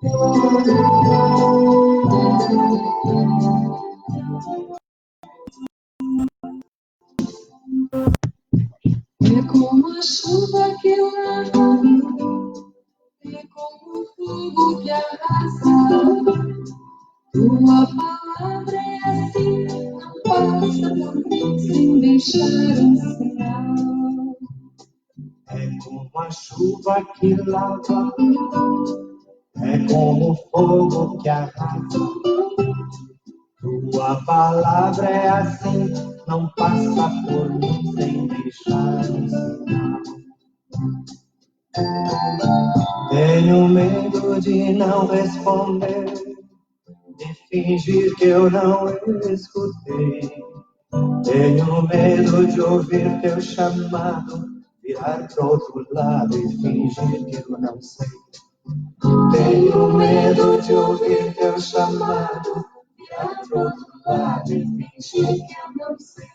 É como a chuva que lava, é como o fogo que arrasa. Tua palavra é assim, não passa por mim sem deixar um sinal. É como a chuva que lava, é como o fogo que arrasa. Tua palavra é assim, não passa por mim sem deixar um sinal. Tenho medo de não responder, de fingir que eu não escutei. Tenho medo de ouvir teu chamado, virar pro outro lado e fingir que eu não sei. Tenho medo de ouvir teu chamado, virar pro outro lado e fingir que eu não sei.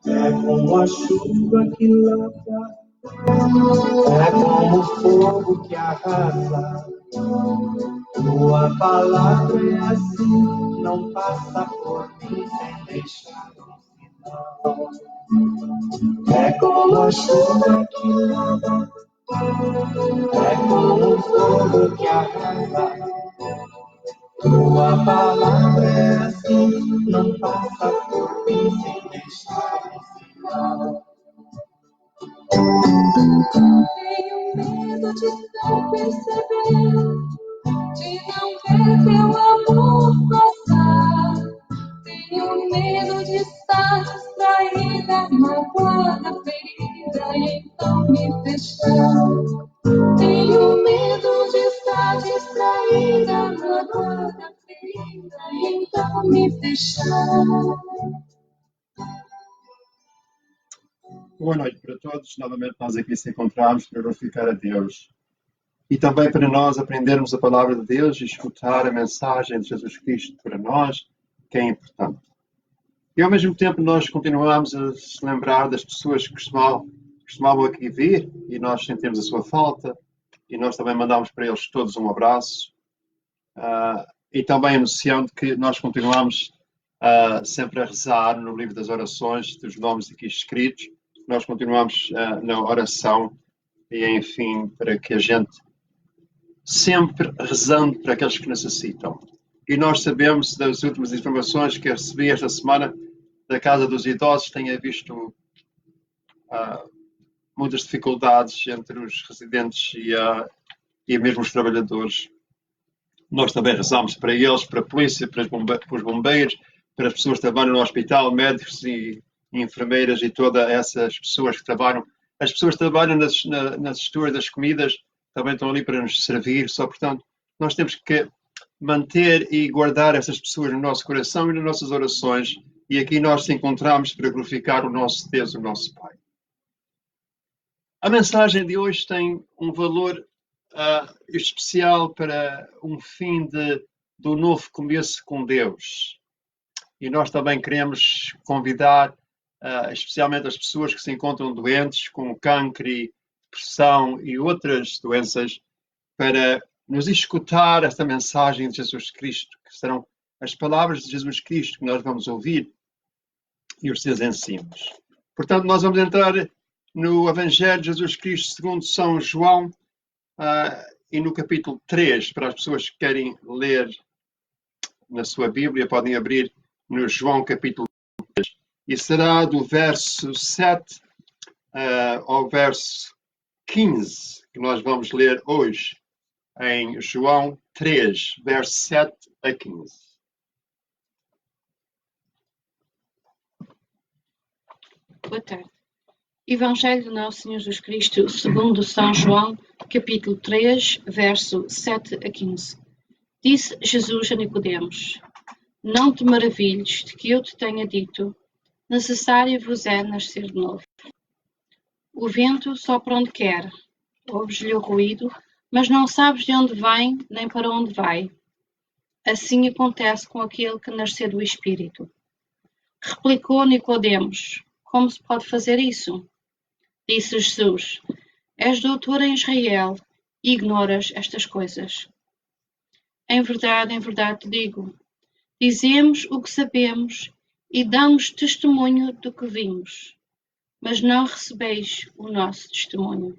É como a chuva que lava, é como o fogo que arrasa. Tua palavra é assim, não passa por mim sem deixar um sinal. É como a chuva que lava, é como o fogo que arrasa. Tua palavra é assim, não passa por mim sem deixar um sinal. Tenho medo de não perceber, de não ver teu amor passar. Tenho medo de estar distraída, magoada, ferida, e então me fechar. Tenho medo de estar distraída, magoada, ferida, e então me fechar. Boa noite para todos. Novamente nós aqui se encontramos para glorificar a Deus. E também para nós aprendermos a palavra de Deus e escutar a mensagem de Jesus Cristo para nós, que é importante. E ao mesmo tempo nós continuamos a se lembrar das pessoas que costumavam aqui vir e nós sentimos a sua falta e nós também mandamos para eles todos um abraço. E também anunciando que nós continuamos sempre a rezar no livro das orações, dos nomes aqui escritos. Nós continuamos na oração e, enfim, para que a gente sempre rezando para aqueles que necessitam. E nós sabemos das últimas informações que recebi esta semana da Casa dos Idosos, tenha visto muitas dificuldades entre os residentes e mesmo os trabalhadores. Nós também rezamos para eles, para a polícia, para os bombeiros, para as pessoas que trabalham no hospital, médicos e enfermeiras e todas essas pessoas que trabalham. As pessoas que trabalham na gestura das comidas também estão ali para nos servir. Só, portanto, nós temos que manter e guardar essas pessoas no nosso coração e nas nossas orações. E aqui nós nos encontramos para glorificar o nosso Deus, o nosso Pai. A mensagem de hoje tem um valor especial para um fim do novo começo com Deus. E nós também queremos convidar especialmente as pessoas que se encontram doentes com câncer, depressão e outras doenças, para nos escutar esta mensagem de Jesus Cristo, que serão as palavras de Jesus Cristo que nós vamos ouvir e os seus ensinos. Portanto, nós vamos entrar no Evangelho de Jesus Cristo segundo São João e no capítulo 3, para as pessoas que querem ler na sua Bíblia, podem abrir no João capítulo 3. E será do verso 7 ao verso 15 que nós vamos ler hoje, em João 3, verso 7 a 15. Boa tarde. Evangelho de Nosso Senhor Jesus Cristo, segundo São João, capítulo 3, verso 7 a 15. Disse Jesus a Nicodemos: Não te maravilhes de que eu te tenha dito, necessário vos é nascer de novo. O vento sopra onde quer, ouves-lhe o ruído, mas não sabes de onde vem nem para onde vai. Assim acontece com aquele que nasceu do Espírito. Replicou Nicodemos: Como se pode fazer isso? Disse Jesus: És doutor em Israel e ignoras estas coisas. Em verdade te digo, dizemos o que sabemos e damos testemunho do que vimos, mas não recebeis o nosso testemunho.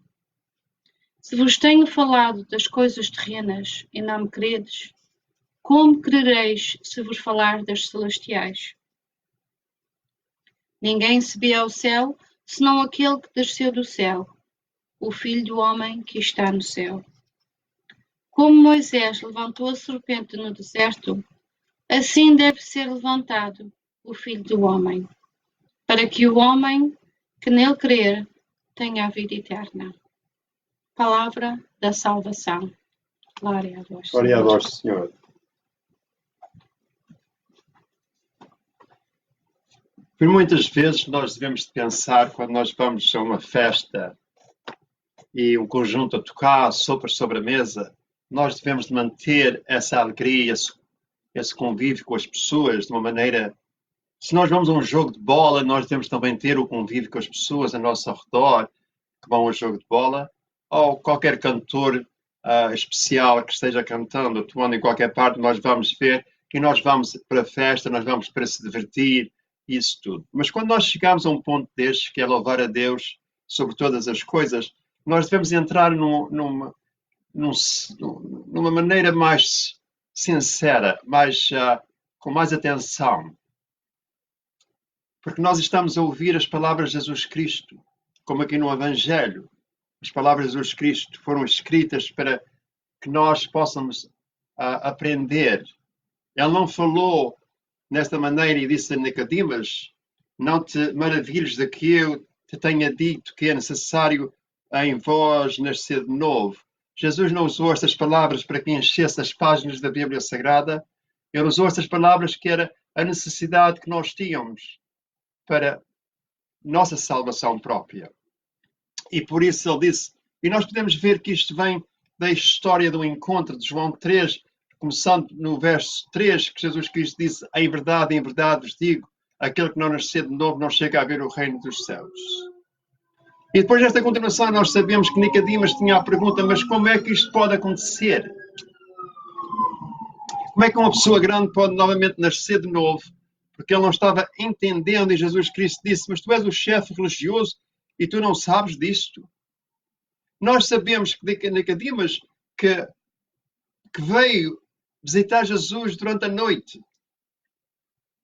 Se vos tenho falado das coisas terrenas e não me credes, como crereis se vos falar das celestiais? Ninguém subiu ao céu, senão aquele que desceu do céu, o Filho do Homem que está no céu. Como Moisés levantou a serpente no deserto, assim deve ser levantado o Filho do Homem, para que o homem que nele crer tenha a vida eterna. Palavra da salvação. Glória a vós, Senhor. Glória a vós, Senhor. Por muitas vezes nós devemos pensar, quando nós vamos a uma festa e um conjunto a tocar, sopas sobre a mesa, nós devemos manter essa alegria, esse convívio com as pessoas de uma maneira... Se nós vamos a um jogo de bola, nós devemos também ter o convívio com as pessoas ao nosso redor que vão ao jogo de bola, ou qualquer cantor especial que esteja cantando, atuando em qualquer parte, nós vamos ver e nós vamos para a festa, nós vamos para se divertir, isso tudo. Mas quando nós chegamos a um ponto deste, que é louvar a Deus sobre todas as coisas, nós devemos entrar numa maneira mais sincera, com mais atenção. Porque nós estamos a ouvir as palavras de Jesus Cristo, como aqui no Evangelho. As palavras de Jesus Cristo foram escritas para que nós possamos aprender. Ele não falou nesta maneira e disse a Nicodemos: não te maravilhes de que eu te tenha dito que é necessário em vós nascer de novo. Jesus não usou estas palavras para que enchesse as páginas da Bíblia Sagrada. Ele usou estas palavras que era a necessidade que nós tínhamos para nossa salvação própria. E por isso ele disse, e nós podemos ver que isto vem da história do encontro de João 3, começando no verso 3, que Jesus Cristo disse: em verdade vos digo, aquele que não nascer de novo não chega a ver o reino dos céus. E depois desta continuação nós sabemos que Nicodemos tinha a pergunta: mas como é que isto pode acontecer? Como é que uma pessoa grande pode novamente nascer de novo? Porque ele não estava entendendo, e Jesus Cristo disse: mas tu és o chefe religioso e tu não sabes disto? Nós sabemos que Nicodemos que veio visitar Jesus durante a noite.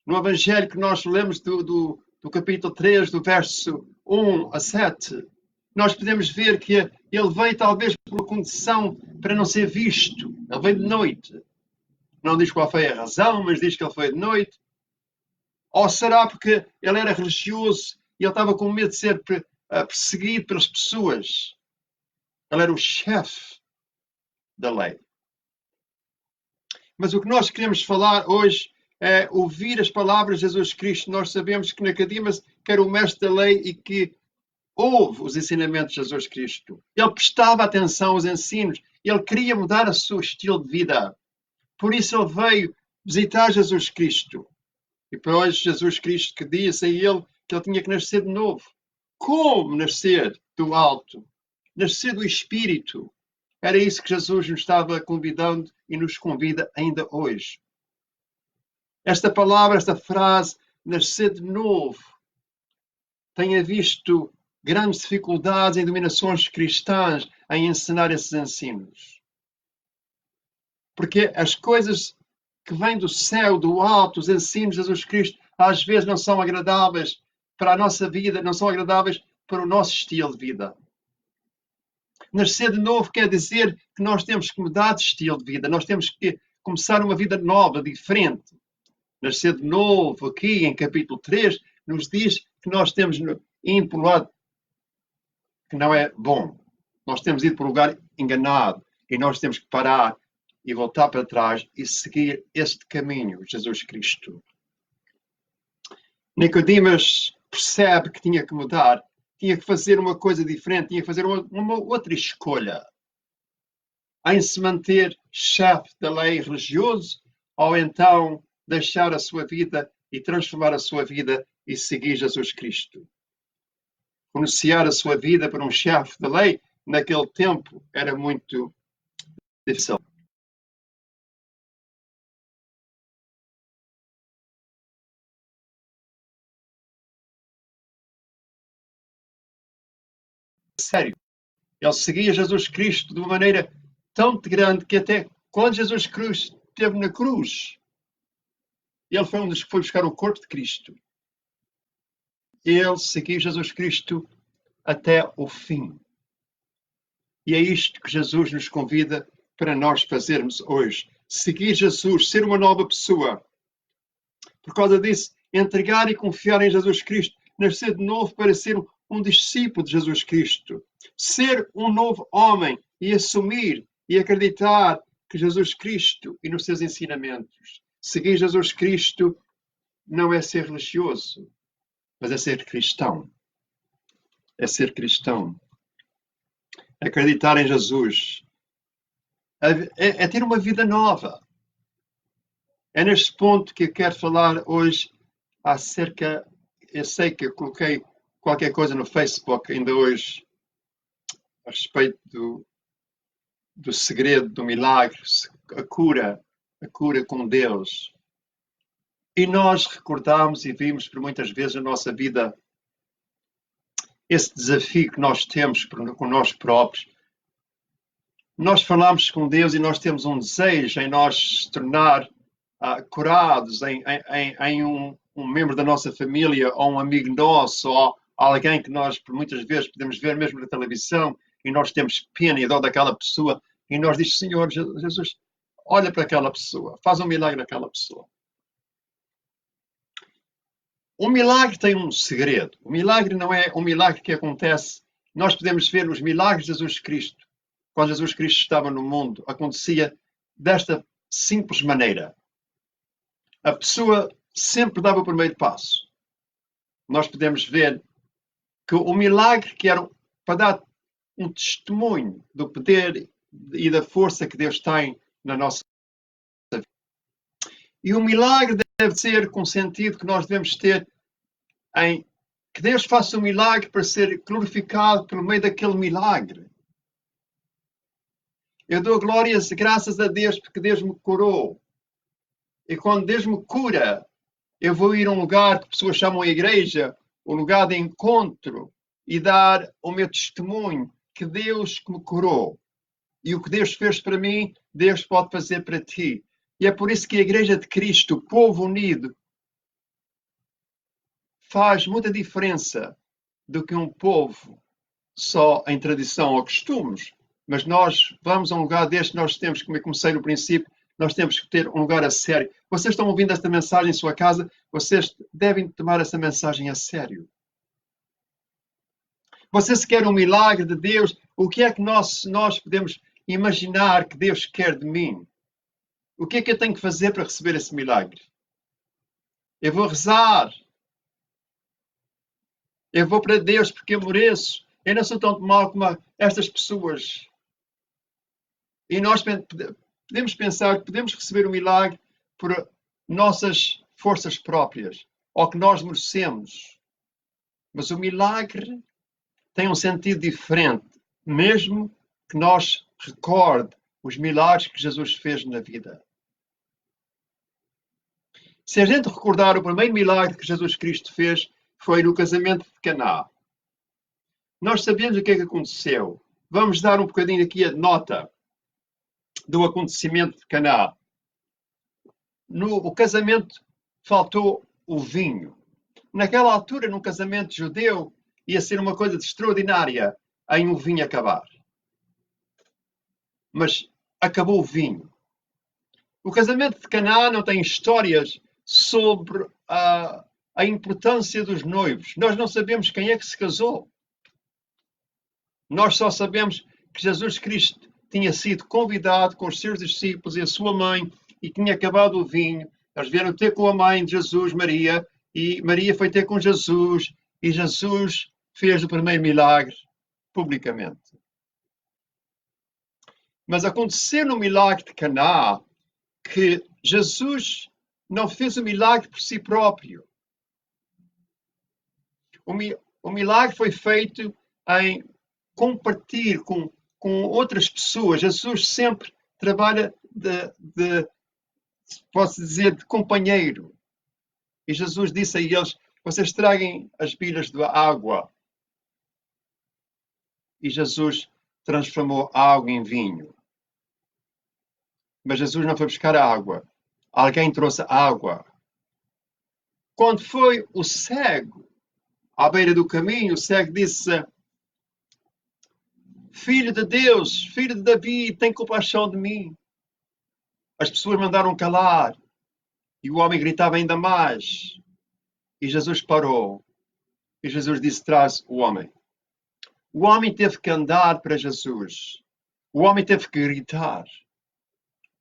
No Evangelho que nós lemos do capítulo 3, do verso 1 a 7, nós podemos ver que ele veio talvez por uma condição para não ser visto. Ele veio de noite. Não diz qual foi a razão, mas diz que ele foi de noite. Ou será porque ele era religioso e ele estava com medo de ser perseguido pelas pessoas? Ele era o chefe da lei. Mas o que nós queremos falar hoje é ouvir as palavras de Jesus Cristo. Nós sabemos que Nicodemos era o mestre da lei e que ouve os ensinamentos de Jesus Cristo. Ele prestava atenção aos ensinos. Ele queria mudar o seu estilo de vida. Por isso ele veio visitar Jesus Cristo. E depois Jesus Cristo que disse a ele que ele tinha que nascer de novo. Como nascer do alto? Nascer do Espírito. Era isso que Jesus nos estava convidando e nos convida ainda hoje. Esta palavra, esta frase, nascer de novo, tem visto grandes dificuldades em denominações cristãs em ensinar esses ensinos. Porque as coisas que vêm do céu, do alto, os ensinos de Jesus Cristo, às vezes não são agradáveis para a nossa vida, não são agradáveis para o nosso estilo de vida. Nascer de novo quer dizer que nós temos que mudar de estilo de vida, nós temos que começar uma vida nova, diferente. Nascer de novo, aqui em capítulo 3, nos diz que nós temos ido por um lado que não é bom. Nós temos ido por um lugar enganado e nós temos que parar e voltar para trás e seguir este caminho, Jesus Cristo. Nicodemos percebe que tinha que mudar, tinha que fazer uma coisa diferente, tinha que fazer uma outra escolha. Em se manter chefe da lei religioso ou então deixar a sua vida e transformar a sua vida e seguir Jesus Cristo. Renunciar a sua vida para um chefe da lei, naquele tempo, era muito difícil. Sério. Ele seguia Jesus Cristo de uma maneira tão grande que até quando Jesus Cristo esteve na cruz, ele foi um dos que foi buscar o corpo de Cristo. Ele seguiu Jesus Cristo até o fim. E é isto que Jesus nos convida para nós fazermos hoje. Seguir Jesus, ser uma nova pessoa. Por causa disso, entregar e confiar em Jesus Cristo, nascer de novo para ser um discípulo de Jesus Cristo. Ser um novo homem e assumir e acreditar que Jesus Cristo e nos seus ensinamentos. Seguir Jesus Cristo não é ser religioso, mas é ser cristão. É ser cristão. Acreditar em Jesus. É ter uma vida nova. É neste ponto que eu quero falar hoje acerca... Eu sei que eu coloquei qualquer coisa no Facebook ainda hoje a respeito do segredo, do milagre, a cura com Deus. E nós recordamos e vimos por muitas vezes na nossa vida esse desafio que nós temos com nós próprios. Nós falamos com Deus e nós temos um desejo em nós se tornar curados, em um membro da nossa família, ou um amigo nosso, ou alguém que nós, por muitas vezes, podemos ver mesmo na televisão, e nós temos pena e dó daquela pessoa, e nós dizemos, Senhor Jesus, olha para aquela pessoa, faz um milagre naquela pessoa. O milagre tem um segredo. O milagre não é um milagre que acontece. Nós podemos ver os milagres de Jesus Cristo. Quando Jesus Cristo estava no mundo, acontecia desta simples maneira. A pessoa sempre dava o primeiro passo. Nós podemos ver que o milagre que era para dar um testemunho do poder e da força que Deus tem na nossa vida. E o milagre deve ser com o sentido que nós devemos ter em que Deus faça um milagre para ser glorificado pelo meio daquele milagre. Eu dou glórias e graças a Deus porque Deus me curou. E quando Deus me cura, eu vou ir a um lugar que pessoas chamam a igreja, um lugar de encontro, e dar o meu testemunho que Deus me curou. E o que Deus fez para mim, Deus pode fazer para ti. E é por isso que a Igreja de Cristo, o povo unido, faz muita diferença do que um povo só em tradição ou costumes. Mas nós vamos a um lugar deste, nós temos, como eu comecei no princípio, nós temos que ter um lugar a sério. Vocês estão ouvindo esta mensagem em sua casa, vocês devem tomar essa mensagem a sério. Vocês querem um milagre de Deus, o que é que nós podemos imaginar que Deus quer de mim? O que é que eu tenho que fazer para receber esse milagre? Eu vou rezar. Eu vou para Deus porque eu mereço. Eu não sou tão mau como estas pessoas. E nós podemos pensar que podemos receber o milagre por nossas forças próprias, ou que nós merecemos. Mas o milagre tem um sentido diferente, mesmo que nós recorde os milagres que Jesus fez na vida. Se a gente recordar o primeiro milagre que Jesus Cristo fez, foi no casamento de Caná. Nós sabemos o que é que aconteceu. Vamos dar um bocadinho aqui a nota do acontecimento de Caná. No casamento faltou o vinho. Naquela altura, num casamento judeu, ia ser uma coisa extraordinária em o vinho acabar. Mas acabou o vinho. O casamento de Caná não tem histórias sobre a importância dos noivos. Nós não sabemos quem é que se casou. Nós só sabemos que Jesus Cristo tinha sido convidado com os seus discípulos e a sua mãe e tinha acabado o vinho. Eles vieram ter com a mãe de Jesus, Maria, e Maria foi ter com Jesus e Jesus fez o primeiro milagre publicamente. Mas aconteceu no milagre de Caná que Jesus não fez o milagre por si próprio. O milagre foi feito em compartilhar com outras pessoas. Jesus sempre trabalha posso dizer, de companheiro. E Jesus disse a eles: vocês traguem as bilhas de água. E Jesus transformou a água em vinho. Mas Jesus não foi buscar a água. Alguém trouxe a água. Quando foi o cego à beira do caminho, o cego disse: Filho de Deus, filho de Davi, tem compaixão de mim. As pessoas mandaram calar. E o homem gritava ainda mais. E Jesus parou. E Jesus disse: traz o homem. O homem teve que andar para Jesus. O homem teve que gritar.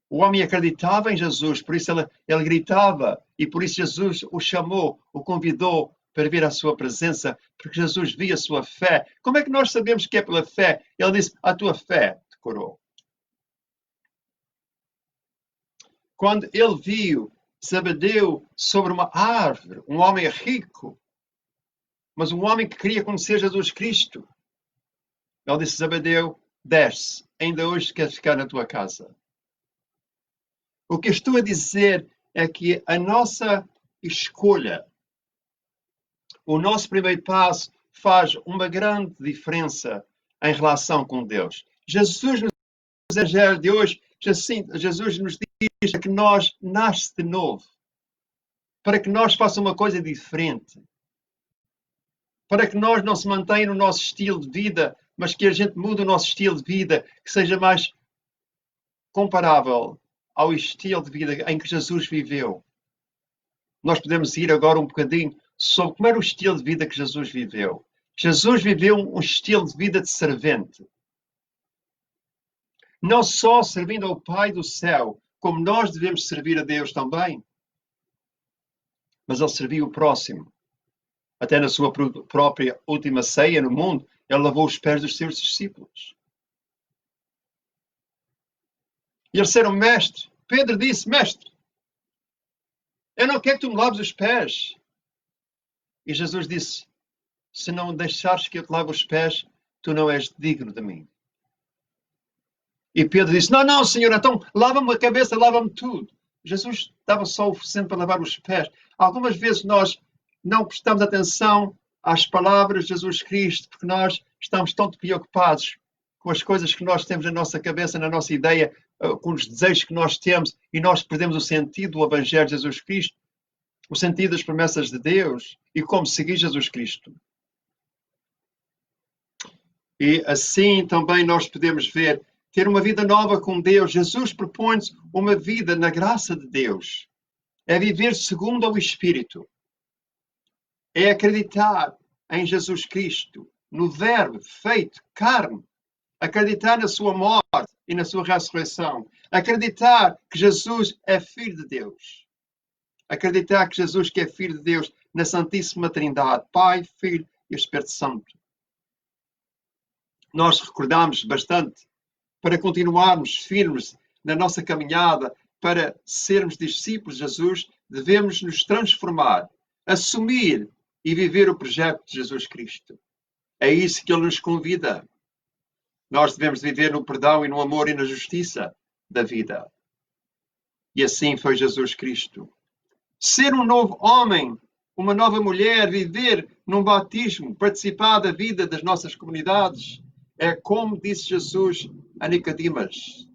O homem acreditava em Jesus, por isso ele gritava. E por isso Jesus o chamou, o convidou para vir à sua presença, porque Jesus via a sua fé. Como é que nós sabemos que é pela fé? Ele disse: a tua fé te curou. Quando ele viu Zebedeu sobre uma árvore, um homem rico, mas um homem que queria conhecer Jesus Cristo, ele disse: Zebedeu, desce, ainda hoje queres ficar na tua casa. O que eu estou a dizer é que a nossa escolha, o nosso primeiro passo, faz uma grande diferença em relação com Deus. Jesus, no Evangelho de hoje, Jesus nos diz que nós nasce de novo, para que nós façamos uma coisa diferente, para que nós não se mantenha no nosso estilo de vida, mas que a gente mude o nosso estilo de vida, que seja mais comparável ao estilo de vida em que Jesus viveu. Nós podemos ir agora um bocadinho sobre como era o estilo de vida que Jesus viveu. Jesus viveu um estilo de vida de servente. Não só servindo ao Pai do céu, como nós devemos servir a Deus também. Mas ele serviu o próximo. Até na sua própria última ceia no mundo, ele lavou os pés dos seus discípulos. E eles disseram: mestre. Pedro disse: mestre, eu não quero que tu me laves os pés. E Jesus disse: se não deixares que eu te lave os pés, tu não és digno de mim. E Pedro disse: não, Senhor, então lava-me a cabeça, lava-me tudo. Jesus estava só oferecendo para lavar os pés. Algumas vezes nós não prestamos atenção às palavras de Jesus Cristo, porque nós estamos tão preocupados com as coisas que nós temos na nossa cabeça, na nossa ideia, com os desejos que nós temos, e nós perdemos o sentido do Evangelho de Jesus Cristo, o sentido das promessas de Deus e como seguir Jesus Cristo. E assim também nós podemos ver, ter uma vida nova com Deus. Jesus propõe-nos uma vida na graça de Deus. É viver segundo o Espírito. É acreditar em Jesus Cristo, no Verbo feito carne. Acreditar na sua morte e na sua ressurreição. Acreditar que Jesus é Filho de Deus. Acreditar que Jesus que é Filho de Deus na Santíssima Trindade, Pai, Filho e Espírito Santo. Nós recordamos bastante, para continuarmos firmes na nossa caminhada, para sermos discípulos de Jesus, devemos nos transformar, assumir e viver o projeto de Jesus Cristo. É isso que Ele nos convida. Nós devemos viver no perdão e no amor e na justiça da vida. E assim foi Jesus Cristo. Ser um novo homem, uma nova mulher, viver num batismo, participar da vida das nossas comunidades, é como disse Jesus a Nicodemas: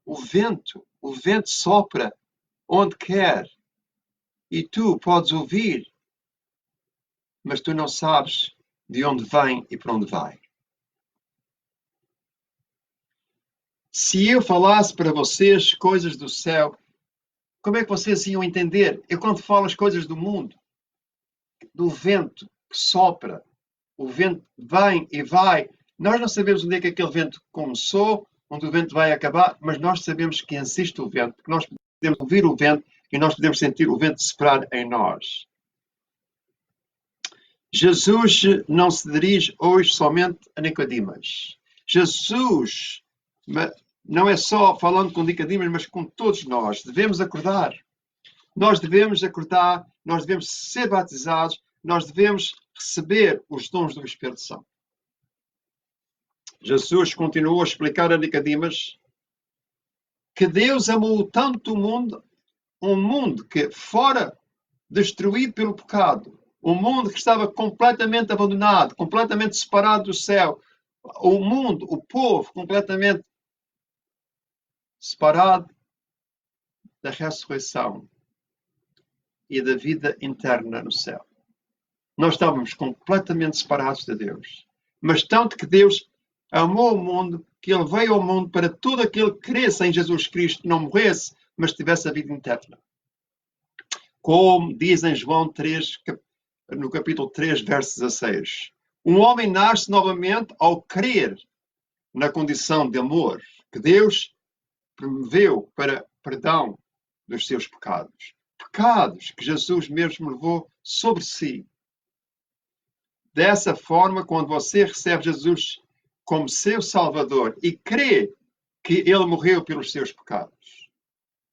o vento sopra onde quer e tu podes ouvir, mas tu não sabes de onde vem e para onde vai. Se eu falasse para vocês coisas do céu, como é que vocês iam entender? Eu, quando falo as coisas do mundo, do vento que sopra, o vento vem e vai, nós não sabemos onde é que aquele vento começou, onde o vento vai acabar, mas nós sabemos que existe o vento, porque nós podemos ouvir o vento e nós podemos sentir o vento soprar em nós. Jesus não se dirige hoje somente a Nicodemas. Jesus não é só falando com Nicodemus, mas com todos nós. Devemos acordar. Nós devemos acordar, nós devemos ser batizados, nós devemos receber os dons do Espírito Santo. Jesus continuou a explicar a Nicodemus que Deus amou tanto o mundo, um mundo que fora destruído pelo pecado, um mundo que estava completamente abandonado, completamente separado do céu, o mundo, o povo completamente separado da ressurreição e da vida interna no céu. Nós estávamos completamente separados de Deus. Mas tanto que Deus amou o mundo, que Ele veio ao mundo para todo aquele que cresça em Jesus Cristo, não morresse, mas tivesse a vida eterna. Como diz em João 3, no capítulo 3, verso 16. Um homem nasce novamente ao crer na condição de amor que Deus promoveu para perdão dos seus pecados. Pecados que Jesus mesmo levou sobre si. Dessa forma, quando você recebe Jesus como seu Salvador e crê que Ele morreu pelos seus pecados,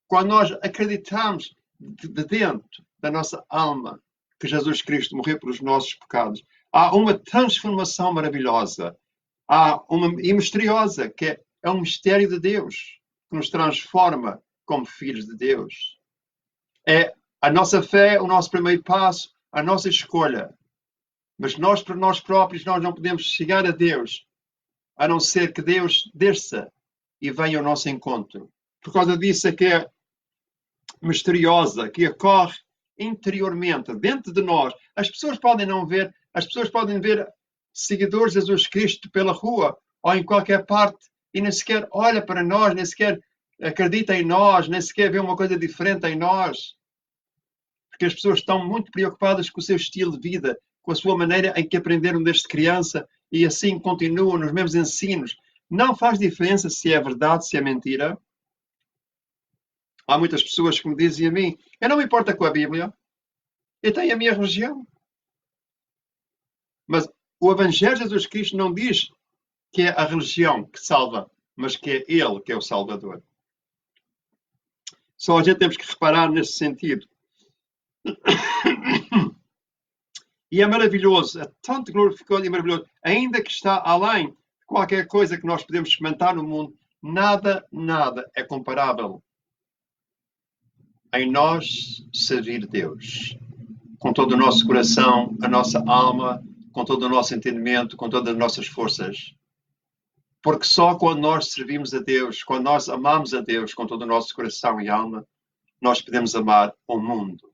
quando nós acreditamos de dentro da nossa alma que Jesus Cristo morreu pelos nossos pecados, há uma transformação maravilhosa, e misteriosa, que é um mistério de Deus, que nos transforma como filhos de Deus. É a nossa fé, o nosso primeiro passo, a nossa escolha. Mas nós, por nós próprios, nós não podemos chegar a Deus, a não ser que Deus desça e venha ao nosso encontro. Por causa disso é que é misteriosa, que ocorre interiormente, dentro de nós. As pessoas podem não ver, as pessoas podem ver seguidores de Jesus Cristo pela rua ou em qualquer parte e nem sequer olha para nós, nem sequer acredita em nós, nem sequer vê uma coisa diferente em nós. Porque as pessoas estão muito preocupadas com o seu estilo de vida, com a sua maneira em que aprenderam desde criança e assim continuam nos mesmos ensinos. Não faz diferença se é verdade, se é mentira. Há muitas pessoas que me dizem a mim, eu não me importo com a Bíblia, eu tenho a minha religião. Mas o Evangelho de Jesus Cristo não diz que é a religião que salva, mas que é Ele que é o Salvador. Só a gente temos que reparar nesse sentido. E é maravilhoso, é tanto glorificado e maravilhoso, ainda que está além de qualquer coisa que nós podemos experimentar no mundo, nada é comparável em nós servir Deus. Com todo o nosso coração, a nossa alma, com todo o nosso entendimento, com todas as nossas forças. Porque só quando nós servimos a Deus, quando nós amamos a Deus com todo o nosso coração e alma, nós podemos amar o mundo.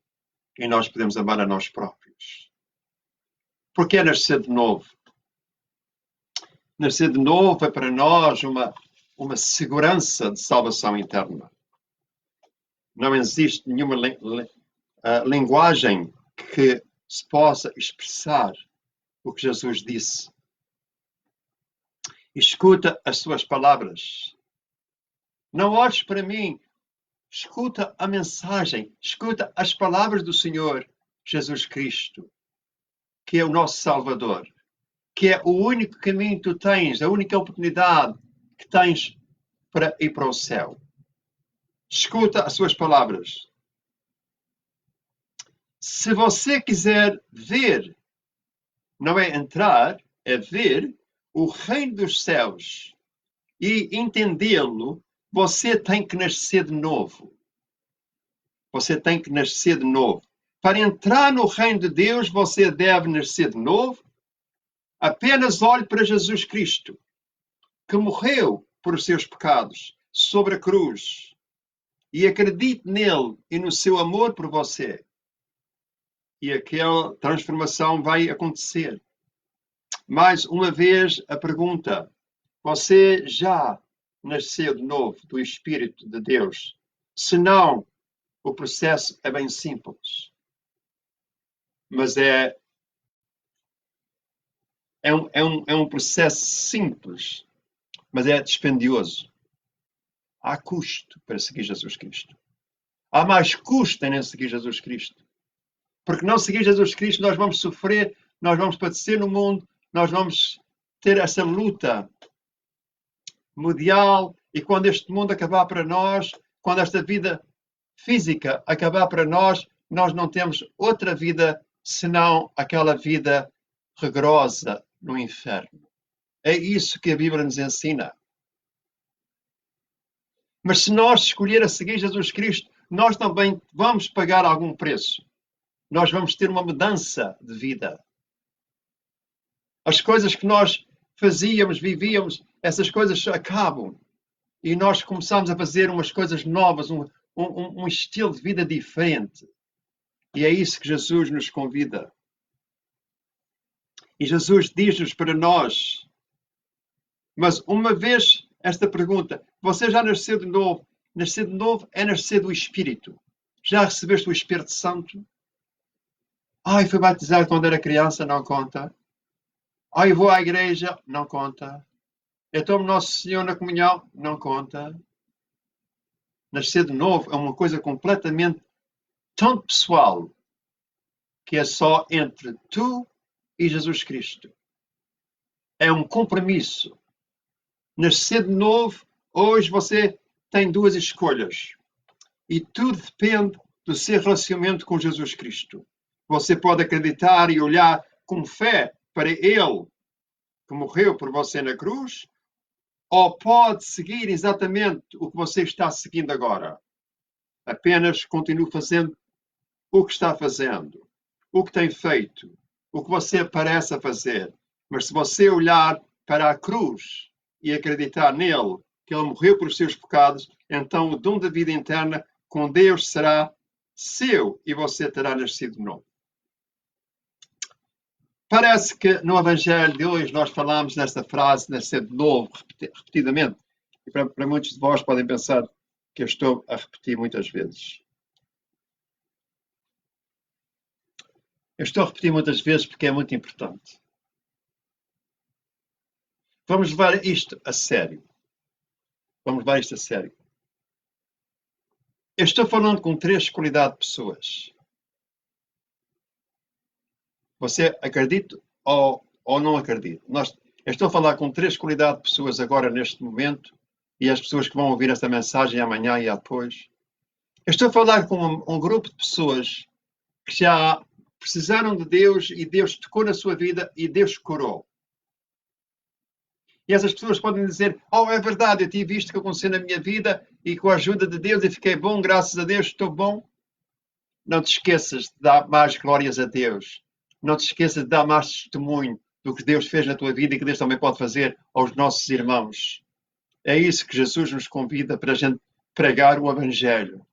E nós podemos amar a nós próprios. Porque é nascer de novo. Nascer de novo é para nós uma segurança de salvação eterna. Não existe nenhuma linguagem que se possa expressar o que Jesus disse. Escuta as suas palavras. Não olhes para mim. Escuta a mensagem. Escuta as palavras do Senhor Jesus Cristo, que é o nosso Salvador, que é o único caminho que tu tens, a única oportunidade que tens para ir para o céu. Escuta as suas palavras. Se você quiser ver, não é entrar, é ver o reino dos céus e entendê-lo, você tem que nascer de novo. Você tem que nascer de novo. Para entrar no reino de Deus, você deve nascer de novo. Apenas olhe para Jesus Cristo, que morreu por os seus pecados sobre a cruz. E acredite nele e no seu amor por você. E aquela transformação vai acontecer. Mais uma vez a pergunta: você já nasceu de novo do Espírito de Deus? Se não, o processo é bem simples. Mas é um processo simples, mas é dispendioso. Há custo para seguir Jesus Cristo. Há mais custo em não seguir Jesus Cristo. Porque não seguir Jesus Cristo, nós vamos sofrer, nós vamos padecer no mundo, nós vamos ter essa luta mundial, E quando este mundo acabar para nós, quando esta vida física acabar para nós, nós não temos outra vida senão aquela vida rigorosa no inferno. É isso que a Bíblia nos ensina. Mas se nós escolher a seguir Jesus Cristo, nós também vamos pagar algum preço. Nós vamos ter uma mudança de vida. As coisas que nós fazíamos, vivíamos, essas coisas acabam. E nós começamos a fazer umas coisas novas, um estilo de vida diferente. E é isso que Jesus nos convida. E Jesus diz-nos para nós, mas uma vez esta pergunta, você já nasceu de novo? Nascer de novo é nascer do Espírito. Já recebeste o Espírito Santo? Ai, fui batizado quando era criança, não conta. Ai, vou à igreja, não conta. Eu tomo Nosso Senhor na comunhão, não conta. Nascer de novo é uma coisa completamente tão pessoal que é só entre tu e Jesus Cristo. É um compromisso. Nascer de novo, hoje você tem duas escolhas. E tudo depende do seu relacionamento com Jesus Cristo. Você pode acreditar e olhar com fé para Ele, que morreu por você na cruz, ou pode seguir exatamente o que você está seguindo agora. Apenas continue fazendo o que está fazendo, o que tem feito, o que você parece fazer. Mas se você olhar para a cruz e acreditar nele, que ele morreu por seus pecados, então o dom da vida eterna com Deus será seu e você terá nascido de novo. Parece que no Evangelho de hoje nós falamos nesta frase, nascer de novo, repetidamente. E para muitos de vós podem pensar que eu estou a repetir muitas vezes. Eu estou a repetir muitas vezes porque é muito importante. Vamos levar isto a sério. Vamos levar isto a sério. Eu estou falando com 3 qualidades de pessoas. Você acredita ou não acredita? Eu estou a falar com 3 qualidades de pessoas agora, neste momento, e as pessoas que vão ouvir esta mensagem amanhã e depois. Eu estou a falar com um grupo de pessoas que já precisaram de Deus e Deus tocou na sua vida e Deus curou. E essas pessoas podem dizer, é verdade, eu tive isto que aconteceu na minha vida e com a ajuda de Deus eu fiquei bom, graças a Deus estou bom. Não te esqueças de dar mais glórias a Deus. Não te esqueças de dar mais testemunho do que Deus fez na tua vida e que Deus também pode fazer aos nossos irmãos. É isso que Jesus nos convida para a gente pregar o Evangelho.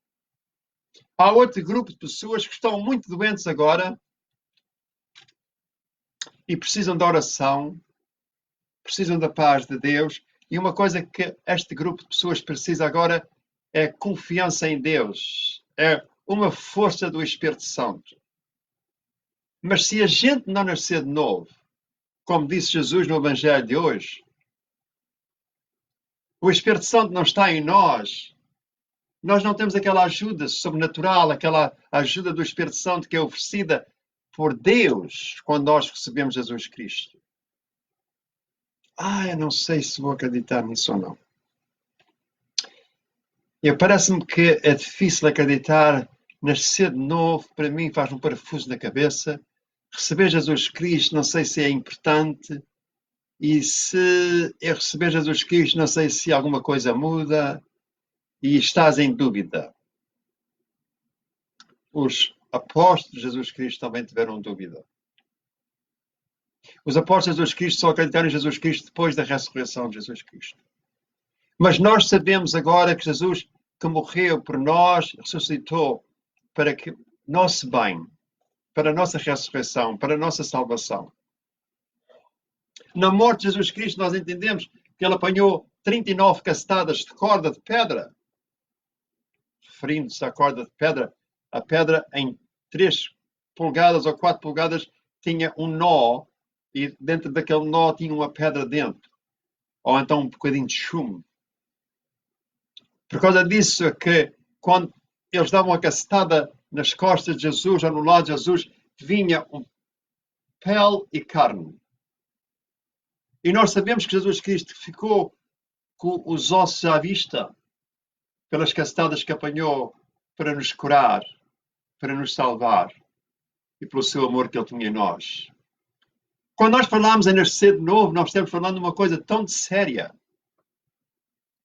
Há outro grupo de pessoas que estão muito doentes agora e precisam de oração, precisam da paz de Deus. E uma coisa que este grupo de pessoas precisa agora é confiança em Deus. É uma força do Espírito Santo. Mas se a gente não nascer de novo, como disse Jesus no Evangelho de hoje, o Espírito Santo não está em nós, nós não temos aquela ajuda sobrenatural, aquela ajuda do Espírito Santo que é oferecida por Deus quando nós recebemos Jesus Cristo. Eu não sei se vou acreditar nisso ou não. Parece-me que é difícil acreditar, nascer de novo, para mim faz um parafuso na cabeça. Receber Jesus Cristo, não sei se é importante. E se eu receber Jesus Cristo, não sei se alguma coisa muda. E estás em dúvida. Os apóstolos de Jesus Cristo também tiveram dúvida. Os apóstolos de Jesus Cristo só acreditaram em Jesus Cristo depois da ressurreição de Jesus Cristo. Mas nós sabemos agora que Jesus, que morreu por nós, ressuscitou para que nosso bem, para a nossa ressurreição, para a nossa salvação. Na morte de Jesus Cristo nós entendemos que ele apanhou 39 castadas de corda de pedra. Referindo-se à corda de pedra, a pedra em 3 polegadas ou 4 polegadas tinha um nó e dentro daquele nó tinha uma pedra dentro. Ou então um bocadinho de chumbo. Por causa disso é que quando eles davam a castada nas costas de Jesus ou no lado de Jesus, vinha pele e carne. E nós sabemos que Jesus Cristo ficou com os ossos à vista, pelas castadas que apanhou para nos curar, para nos salvar e pelo seu amor que Ele tinha em nós. Quando nós falamos em nascer de novo, nós estamos falando de uma coisa tão séria.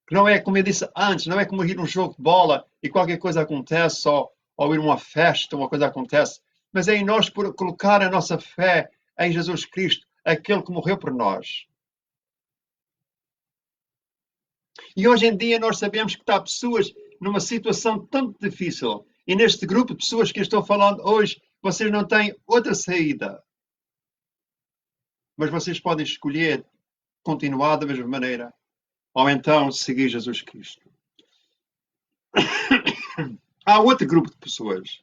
Que não é, como eu disse antes, não é como ir num jogo de bola e qualquer coisa acontece, ou ir numa festa, uma coisa acontece. Mas é em nós por colocar a nossa fé em Jesus Cristo, aquele que morreu por nós. E hoje em dia nós sabemos que está pessoas numa situação tão difícil. E neste grupo de pessoas que eu estou falando hoje, vocês não têm outra saída. Mas vocês podem escolher continuar da mesma maneira. Ou então seguir Jesus Cristo. Há outro grupo de pessoas.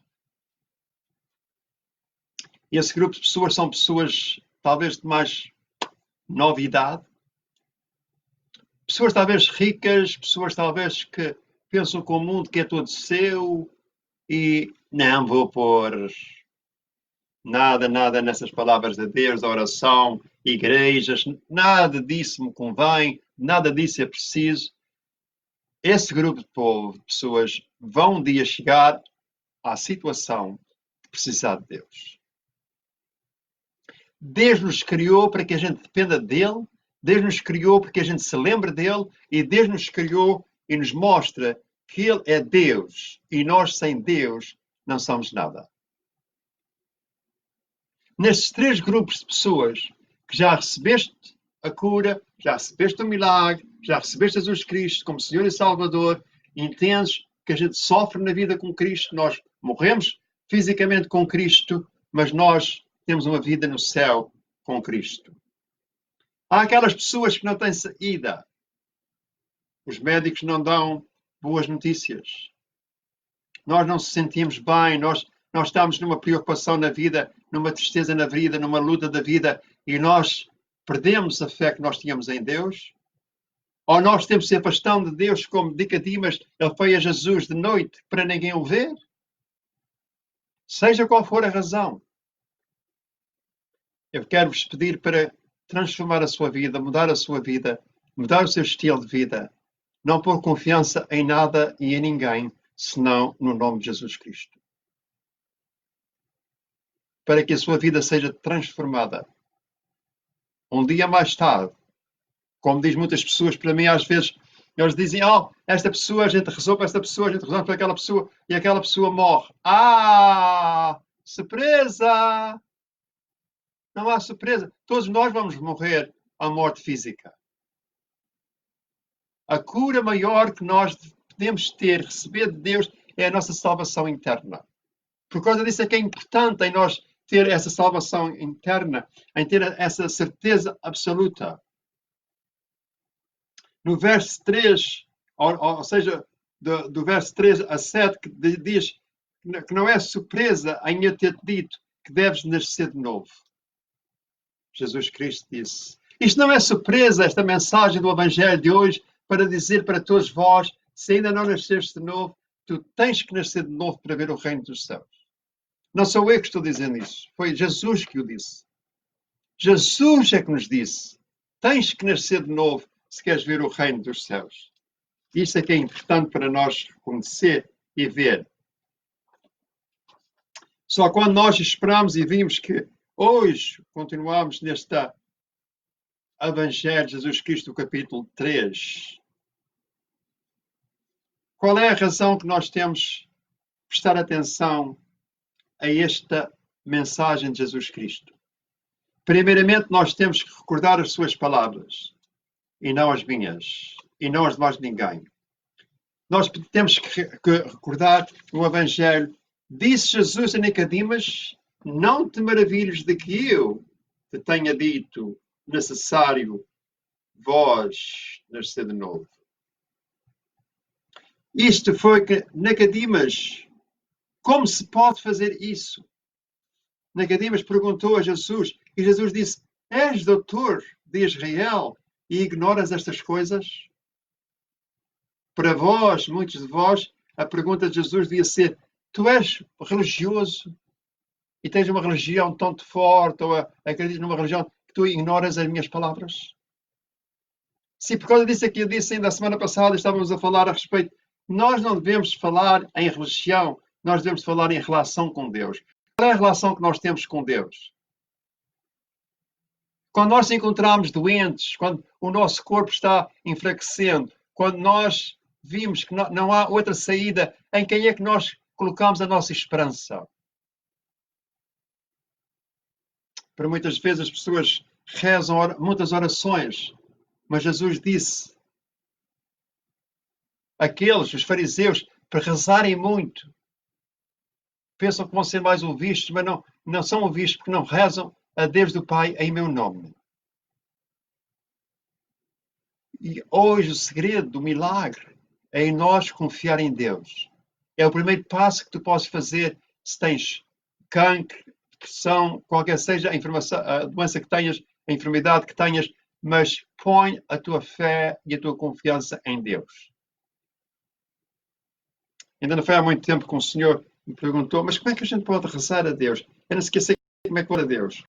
E esse grupo de pessoas são pessoas talvez de mais nova idade. Pessoas talvez ricas, pessoas talvez que pensam que o mundo que é todo seu e não vou pôr nada nessas palavras de Deus, oração, igrejas, nada disso me convém, nada disso é preciso. Esse grupo de povo, de pessoas, vão um dia chegar à situação de precisar de Deus. Deus nos criou para que a gente dependa dele, Deus nos criou para que a gente se lembre dele e Deus nos criou e nos mostra que ele é Deus e nós sem Deus não somos nada. Nestes três grupos de pessoas que já recebeste a cura, já recebeste o milagre, já recebeste Jesus Cristo como Senhor e Salvador, entendes que a gente sofre na vida com Cristo, nós morremos fisicamente com Cristo, mas nós temos uma vida no céu com Cristo. Há aquelas pessoas que não têm saída. Os médicos não dão boas notícias. Nós não se sentimos bem, nós estamos numa preocupação na vida, numa tristeza na vida, numa luta da vida e nós perdemos a fé que nós tínhamos em Deus. Ou nós temos se afastando de Deus como Nicodemas, ele foi a Jesus de noite para ninguém o ver. Seja qual for a razão. Eu quero-vos pedir para transformar a sua vida, mudar a sua vida, mudar o seu estilo de vida. Não pôr confiança em nada e em ninguém, senão no nome de Jesus Cristo. Para que a sua vida seja transformada. Um dia mais tarde, como diz muitas pessoas para mim, às vezes, eles dizem, esta pessoa, a gente rezou para esta pessoa, a gente rezou para aquela pessoa, e aquela pessoa morre. Surpresa! Não há surpresa. Todos nós vamos morrer à morte física. A cura maior que nós podemos ter, receber de Deus, é a nossa salvação interna. Por causa disso é que é importante em nós ter essa salvação interna, em ter essa certeza absoluta. No verso 3, ou seja, do verso 3 a 7, que diz que não é surpresa em eu ter dito que deves nascer de novo. Jesus Cristo disse. Isto não é surpresa, esta mensagem do Evangelho de hoje, para dizer para todos vós, se ainda não nasceste de novo, tu tens que nascer de novo para ver o reino dos céus. Não sou eu que estou dizendo isso. Foi Jesus que o disse. Jesus é que nos disse. Tens que nascer de novo se queres ver o reino dos céus. Isso é que é importante para nós conhecer e ver. Só quando nós esperamos e vimos que hoje continuamos neste Evangelho de Jesus Cristo, capítulo 3. Qual é a razão que nós temos de prestar atenção a esta mensagem de Jesus Cristo? Primeiramente, nós temos que recordar as suas palavras, e não as minhas, e não as de mais ninguém. Nós temos que recordar o Evangelho. Disse Jesus a Nicodemas, não te maravilhes de que eu te tenha dito necessário vós nascer de novo. Isto foi que Nicodemas, como se pode fazer isso? Nicodemas perguntou a Jesus e Jesus disse, és doutor de Israel e ignoras estas coisas? Para vós, muitos de vós, a pergunta de Jesus devia ser, tu és religioso e tens uma religião tão forte ou acreditas numa religião que tu ignoras as minhas palavras? Se por causa disso é que eu disse ainda a semana passada, estávamos a falar a respeito, nós não devemos falar em religião, nós devemos falar em relação com Deus. Qual é a relação que nós temos com Deus? Quando nós nos encontramos doentes, quando o nosso corpo está enfraquecendo, quando nós vimos que não há outra saída, em quem é que nós colocamos a nossa esperança? Para muitas vezes as pessoas rezam muitas orações, mas Jesus disse os fariseus, para rezarem muito, pensam que vão ser mais ouvistos, mas não são ouvistos porque não rezam a Deus do Pai em meu nome. E hoje o segredo do milagre é em nós confiar em Deus. É o primeiro passo que tu podes fazer se tens cancro, depressão, qualquer seja a doença que tenhas, a enfermidade que tenhas, mas põe a tua fé e a tua confiança em Deus. Ainda não foi há muito tempo que um senhor me perguntou, mas como é que a gente pode rezar a Deus? Eu não esqueci como é que pode a Deus.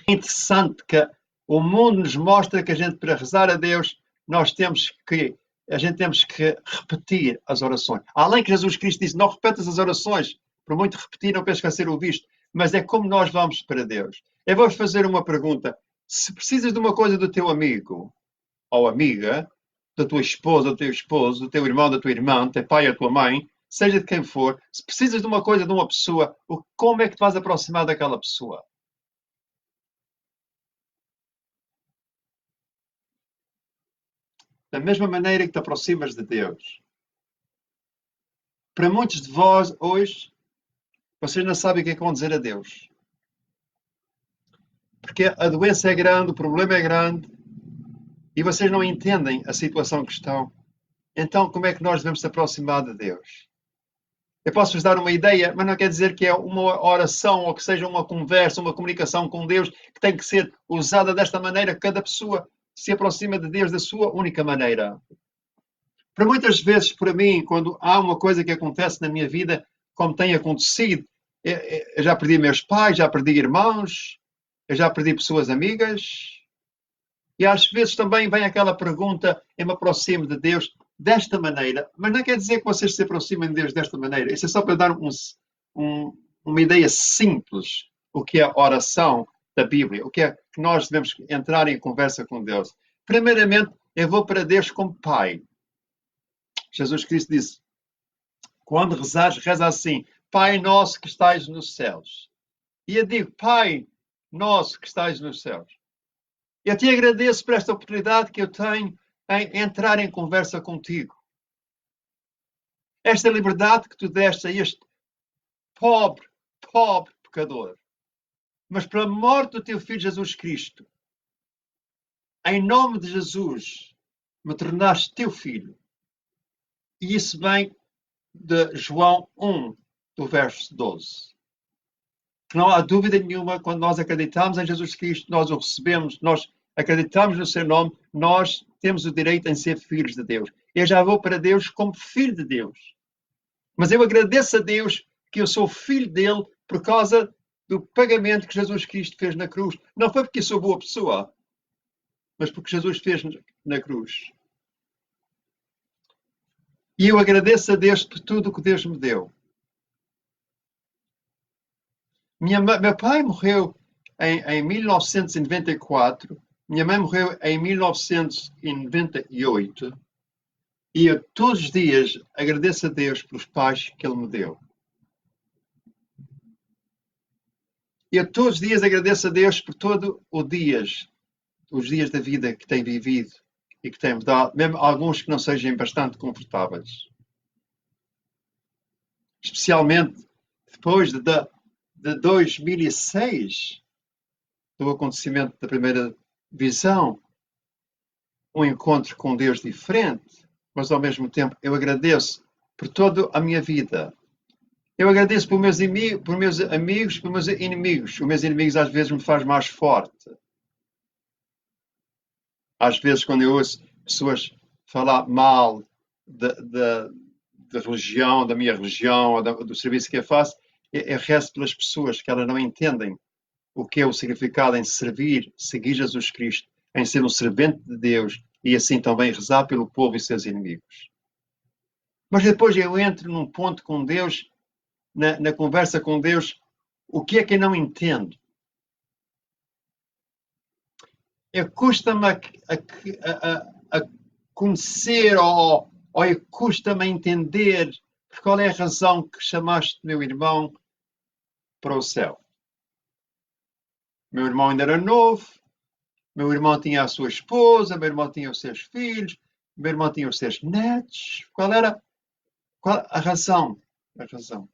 É interessante que o mundo nos mostra que a gente, para rezar a Deus, a gente temos que repetir as orações. Além que Jesus Cristo disse, não repetas as orações, por muito repetir, não pensas que vai ser ouvido, mas é como nós vamos para Deus. Eu vou fazer uma pergunta. Se precisas de uma coisa do teu amigo ou amiga, da tua esposa, do teu esposo, do teu irmão, da tua irmã, do teu pai ou da tua mãe, seja de quem for, se precisas de uma coisa de uma pessoa, como é que te vais aproximar daquela pessoa? Da mesma maneira que te aproximas de Deus. Para muitos de vós, hoje, vocês não sabem o que é que vão dizer a Deus. Porque a doença é grande, o problema é grande, e vocês não entendem a situação que estão. Então, como é que nós devemos se aproximar de Deus? Eu posso-vos dar uma ideia, mas não quer dizer que é uma oração ou que seja uma conversa, uma comunicação com Deus que tem que ser usada desta maneira. Cada pessoa se aproxima de Deus da sua única maneira. Para muitas vezes, para mim, quando há uma coisa que acontece na minha vida, como tem acontecido, eu já perdi meus pais, já perdi irmãos, eu já perdi pessoas amigas. E às vezes também vem aquela pergunta, eu me aproximo de Deus desta maneira, mas não quer dizer que vocês se aproximem de Deus desta maneira. Isso é só para dar uma ideia simples o que é a oração da Bíblia, o que é que nós devemos entrar em conversa com Deus. Primeiramente, eu vou para Deus como Pai. Jesus Cristo disse, quando rezares, reza assim, Pai nosso que estais nos céus. E eu digo, Pai nosso que estais nos céus. Eu te agradeço por esta oportunidade que eu tenho em entrar em conversa contigo. Esta liberdade que tu deste a este pobre pecador. Mas pela morte do teu Filho Jesus Cristo, em nome de Jesus, me tornaste teu Filho. E isso vem de João 1, do verso 12. Que não há dúvida nenhuma, quando nós acreditamos em Jesus Cristo, nós o recebemos, nós acreditamos no seu nome, nós temos o direito em ser filhos de Deus. Eu já vou para Deus como filho de Deus. Mas eu agradeço a Deus que eu sou filho dele por causa do pagamento que Jesus Cristo fez na cruz. Não foi porque eu sou boa pessoa, mas porque Jesus fez na cruz. E eu agradeço a Deus por tudo o que Deus me deu. Meu pai morreu em 1994, minha mãe morreu em 1998 e eu todos os dias agradeço a Deus pelos pais que Ele me deu. Eu todos os dias agradeço a Deus por todos os dias da vida que tem vivido e que tem dado, mesmo alguns que não sejam bastante confortáveis. Especialmente depois de 2006, do acontecimento da primeira visão, um encontro com Deus diferente, mas ao mesmo tempo eu agradeço por toda a minha vida. Eu agradeço por meus amigos, por meus inimigos. Os meus inimigos às vezes me fazem mais forte. Às vezes quando eu ouço pessoas falar mal da religião, da minha religião, ou do serviço que eu faço, eu rezo pelas pessoas que elas não entendem o que é o significado em servir, seguir Jesus Cristo. em ser um servente de Deus e assim também rezar pelo povo e seus inimigos. Mas depois eu entro num ponto com Deus, na conversa com Deus, o que é que eu não entendo? Custa-me a conhecer ou custa-me a entender qual é a razão que chamaste meu irmão para o céu. Meu irmão ainda era novo, meu irmão tinha a sua esposa, meu irmão tinha os seus filhos, meu irmão tinha os seus netos. Qual era a razão? A razão.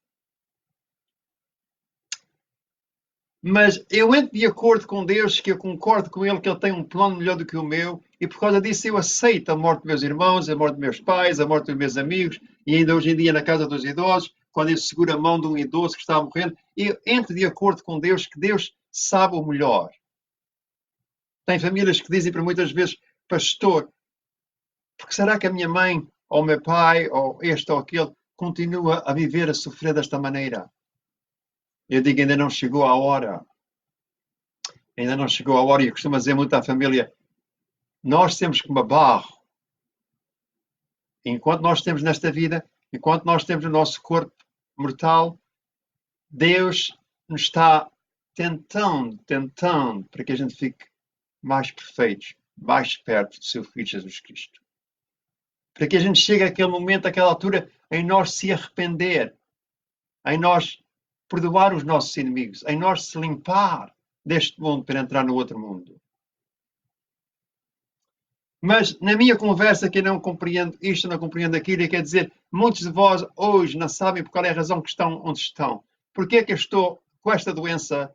Mas eu entro de acordo com Deus, que eu concordo com Ele, que Ele tem um plano melhor do que o meu, e por causa disso eu aceito a morte dos meus irmãos, a morte dos meus pais, a morte dos meus amigos, e ainda hoje em dia na casa dos idosos, quando eu seguro a mão de um idoso que está morrendo, eu entro de acordo com Deus, que Deus sabe o melhor. Tem famílias que dizem para muitas vezes, pastor, porque será que a minha mãe, ou o meu pai, ou este ou aquele, continua a viver, a sofrer desta maneira? Eu digo, ainda não chegou a hora. Ainda não chegou a hora, e eu costumo dizer muito à família, nós temos como barro. Enquanto nós temos nesta vida, enquanto nós temos o nosso corpo mortal, Deus nos está tentando, para que a gente fique mais perfeitos, mais perto do seu Filho Jesus Cristo. Para que a gente chegue àquele momento, àquela altura, em nós se arrepender, em nós perdoar os nossos inimigos, em nós se limpar deste mundo para entrar no outro mundo. Mas na minha conversa que eu não compreendo isto, não compreendo aquilo, e quer dizer, muitos de vós hoje não sabem por qual é a razão que estão onde estão. Porquê é que eu estou com esta doença?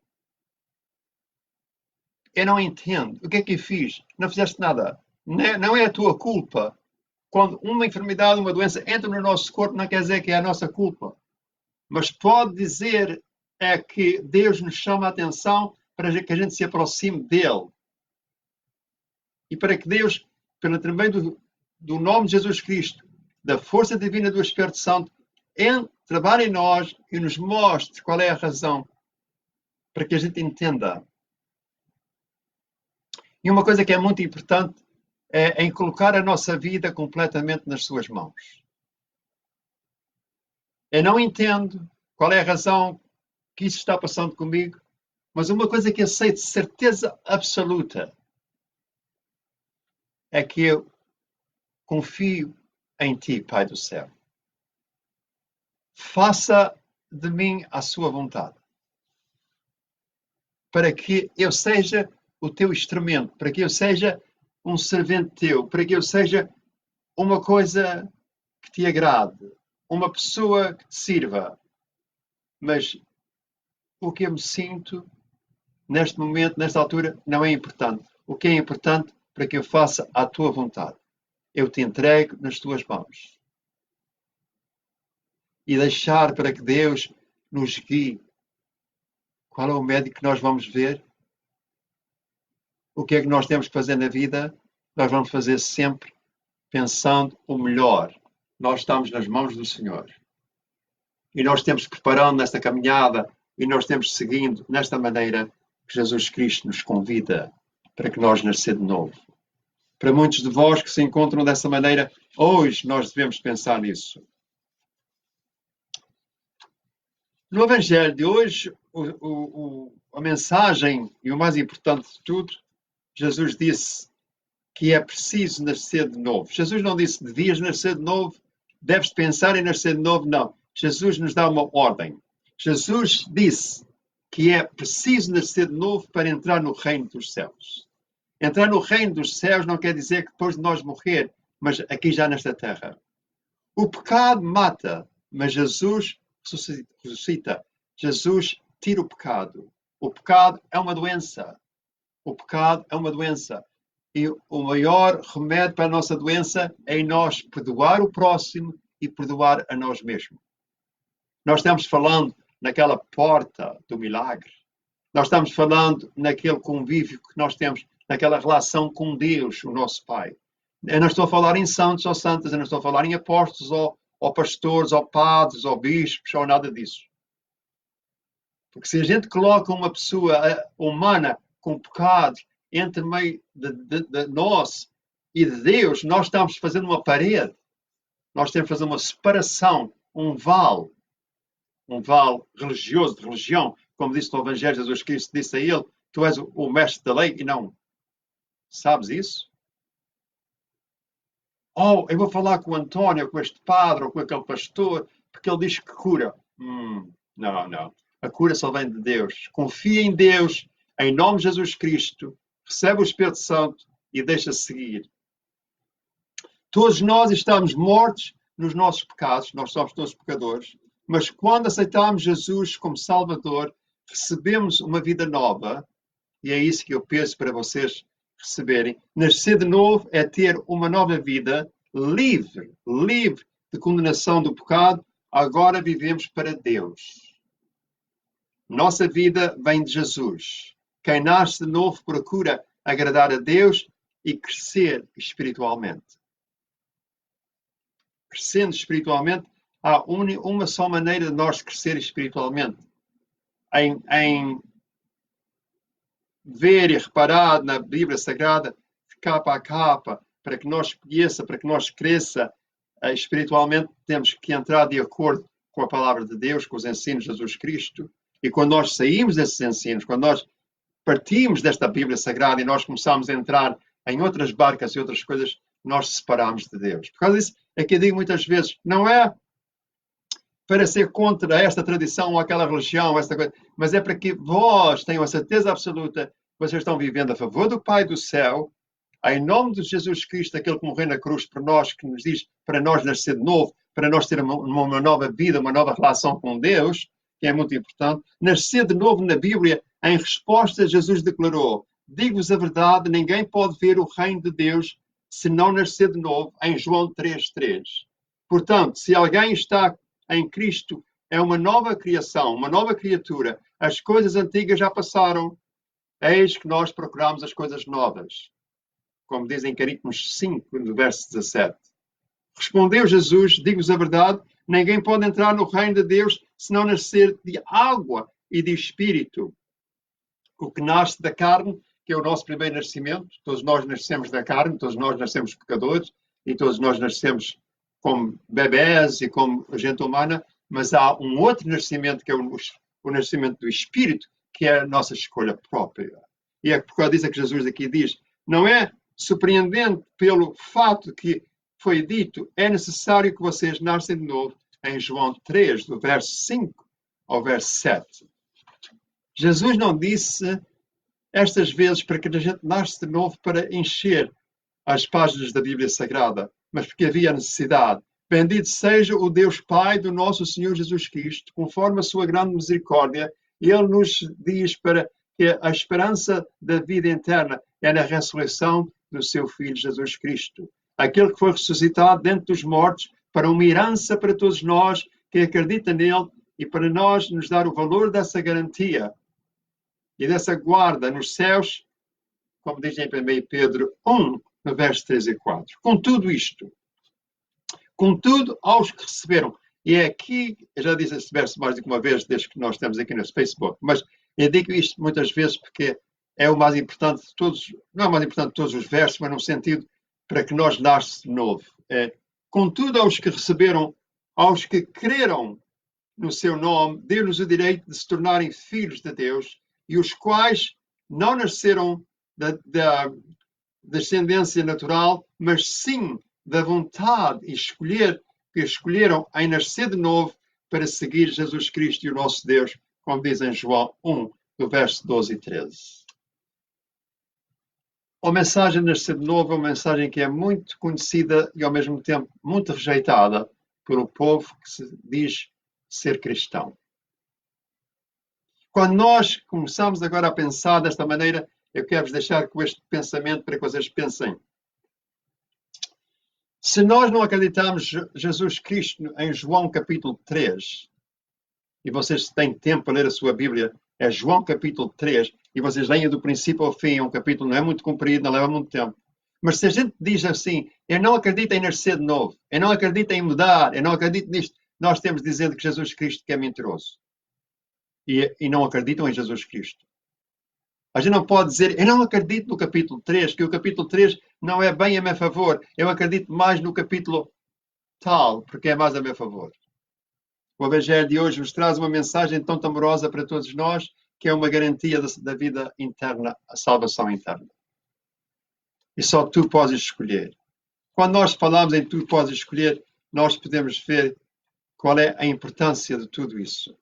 Eu não entendo. O que é que eu fiz? Não fizeste nada. Não é a tua culpa. Quando uma enfermidade, uma doença entra no nosso corpo, não quer dizer que é a nossa culpa. Mas pode dizer que Deus nos chama a atenção para que a gente se aproxime dele. E para que Deus, pelo intermédio do nome de Jesus Cristo, da força divina do Espírito Santo, trabalhe em nós e nos mostre qual é a razão para que a gente entenda. E uma coisa que é muito importante é em colocar a nossa vida completamente nas suas mãos. Eu não entendo qual é a razão que isso está passando comigo, mas uma coisa que eu sei de certeza absoluta é que eu confio em Ti, Pai do céu. Faça de mim a sua vontade, para que eu seja o Teu instrumento, para que eu seja um servente Teu, para que eu seja uma coisa que Te agrade, uma pessoa que Te sirva. Mas o que eu me sinto neste momento, nesta altura, não é importante. O que é importante para que eu faça a Tua vontade. Eu Te entrego nas Tuas mãos. E deixar para que Deus nos guie. Qual é o médico que nós vamos ver? O que é que nós temos que fazer na vida? Nós vamos fazer sempre pensando o melhor. Nós estamos nas mãos do Senhor. E nós temos preparando nesta caminhada e nós temos seguindo nesta maneira que Jesus Cristo nos convida para que nós nascer de novo. Para muitos de vós que se encontram dessa maneira, hoje nós devemos pensar nisso. No Evangelho de hoje, a mensagem e o mais importante de tudo, Jesus disse que é preciso nascer de novo. Jesus não disse devias nascer de novo, deves pensar em nascer de novo, não. Jesus nos dá uma ordem. Jesus disse que é preciso nascer de novo para entrar no reino dos céus. Entrar no reino dos céus não quer dizer que depois de nós morrer, mas aqui já nesta terra. O pecado mata, mas Jesus ressuscita. Jesus tira o pecado. O pecado é uma doença. O pecado é uma doença. E o maior remédio para a nossa doença é em nós perdoar o próximo e perdoar a nós mesmos. Nós estamos falando naquela porta do milagre. Nós estamos falando naquele convívio que nós temos, naquela relação com Deus, o nosso Pai. Eu não estou a falar em santos ou santas, eu não estou a falar em apóstolos ou pastores ou padres ou bispos ou nada disso. Porque se a gente coloca uma pessoa humana com pecado entre meio de nós e de Deus, nós estamos fazendo uma parede. Nós temos que fazer uma separação, um vale religioso, de religião, como disse no Evangelho, Jesus Cristo disse a ele, tu és o mestre da lei, e não. Sabes isso? Oh, eu vou falar com o António, ou com este padre, ou com aquele pastor, porque ele diz que cura. Não. A cura só vem de Deus. Confia em Deus, em nome de Jesus Cristo, recebe o Espírito Santo e deixa-se seguir. Todos nós estamos mortos nos nossos pecados, nós somos todos pecadores, mas quando aceitamos Jesus como Salvador, recebemos uma vida nova, e é isso que eu penso para vocês receberem. Nascer de novo é ter uma nova vida livre de condenação do pecado. Agora vivemos para Deus. Nossa vida vem de Jesus. Quem nasce de novo procura agradar a Deus e crescer espiritualmente. Crescendo espiritualmente, há uma só maneira de nós crescer espiritualmente. Em ver e reparar na Bíblia Sagrada, de capa a capa, para que nós conheça, para que nós cresça espiritualmente, temos que entrar de acordo com a palavra de Deus, com os ensinos de Jesus Cristo. E quando nós saímos desses ensinos, quando nós partimos desta Bíblia Sagrada e nós começamos a entrar em outras barcas e outras coisas, nós separamos de Deus. Por causa disso, é que eu digo muitas vezes, não é para ser contra esta tradição ou aquela religião, esta coisa, mas é para que vós tenham a certeza absoluta que vocês estão vivendo a favor do Pai do céu, em nome de Jesus Cristo, aquele que morreu na cruz por nós, que nos diz para nós nascer de novo, para nós ter uma nova vida, uma nova relação com Deus, que é muito importante. Nascer de novo na Bíblia, em resposta, Jesus declarou, digo-vos a verdade, ninguém pode ver o reino de Deus se não nascer de novo, em João 3:3. Portanto, se alguém está em Cristo, é uma nova criação, uma nova criatura. As coisas antigas já passaram, eis que nós procuramos as coisas novas. Como diz em Coríntios 5, no verso 17. Respondeu Jesus, digo-vos a verdade, ninguém pode entrar no reino de Deus se não nascer de água e de espírito. O que nasce da carne, que é o nosso primeiro nascimento, todos nós nascemos da carne, todos nós nascemos pecadores, e todos nós nascemos como bebés e como gente humana, mas há um outro nascimento, que é o nascimento do espírito, que é a nossa escolha própria. E é por causa disso que Jesus aqui diz, não é surpreendente pelo fato que foi dito, é necessário que vocês nascem de novo, em João 3, do verso 5 ao verso 7. Jesus não disse estas vezes para que a gente nasce de novo para encher as páginas da Bíblia Sagrada, mas porque havia necessidade. Bendito seja o Deus Pai do nosso Senhor Jesus Cristo, conforme a sua grande misericórdia, Ele nos diz para que a esperança da vida eterna é na ressurreição do seu Filho Jesus Cristo. Aquele que foi ressuscitado dentro dos mortos para uma herança para todos nós que acreditam nele e para nós nos dar o valor dessa garantia e dessa guarda nos céus, como diz em 1 Pedro 1, no verso 3 e 4. Com tudo isto, contudo, aos que receberam, e é aqui, eu já disse este verso mais do que uma vez, desde que nós estamos aqui no Facebook, mas eu digo isto muitas vezes porque é o mais importante de todos, não é o mais importante de todos os versos, mas no sentido para que nós nasçamos de novo. Contudo, aos que receberam, aos que creram no seu nome, deu-nos o direito de se tornarem filhos de Deus, e os quais não nasceram da descendência natural, mas sim da vontade e que escolheram em nascer de novo para seguir Jesus Cristo e o nosso Deus, como diz em João 1, do verso 12 e 13. A mensagem de nascer de novo é uma mensagem que é muito conhecida e ao mesmo tempo muito rejeitada pelo povo que se diz ser cristão. Quando nós começamos agora a pensar desta maneira, eu quero-vos deixar com este pensamento para que vocês pensem. Se nós não acreditamos Jesus Cristo em João capítulo 3, e vocês têm tempo para ler a sua Bíblia, é João capítulo 3, e vocês leem do princípio ao fim, é um capítulo não é muito comprido, não leva muito tempo. Mas se a gente diz assim, eu não acredito em nascer de novo, eu não acredito em mudar, eu não acredito nisto, nós temos dizendo que Jesus Cristo que é mentiroso. E não acreditam em Jesus Cristo. A gente não pode dizer, eu não acredito no capítulo 3, que o capítulo 3 não é bem a meu favor. Eu acredito mais no capítulo tal, porque é mais a meu favor. O Evangelho de hoje nos traz uma mensagem tão amorosa para todos nós, que é uma garantia da vida interna, a salvação interna. E só tu podes escolher. Quando nós falamos em tu podes escolher, nós podemos ver qual é a importância de tudo isso.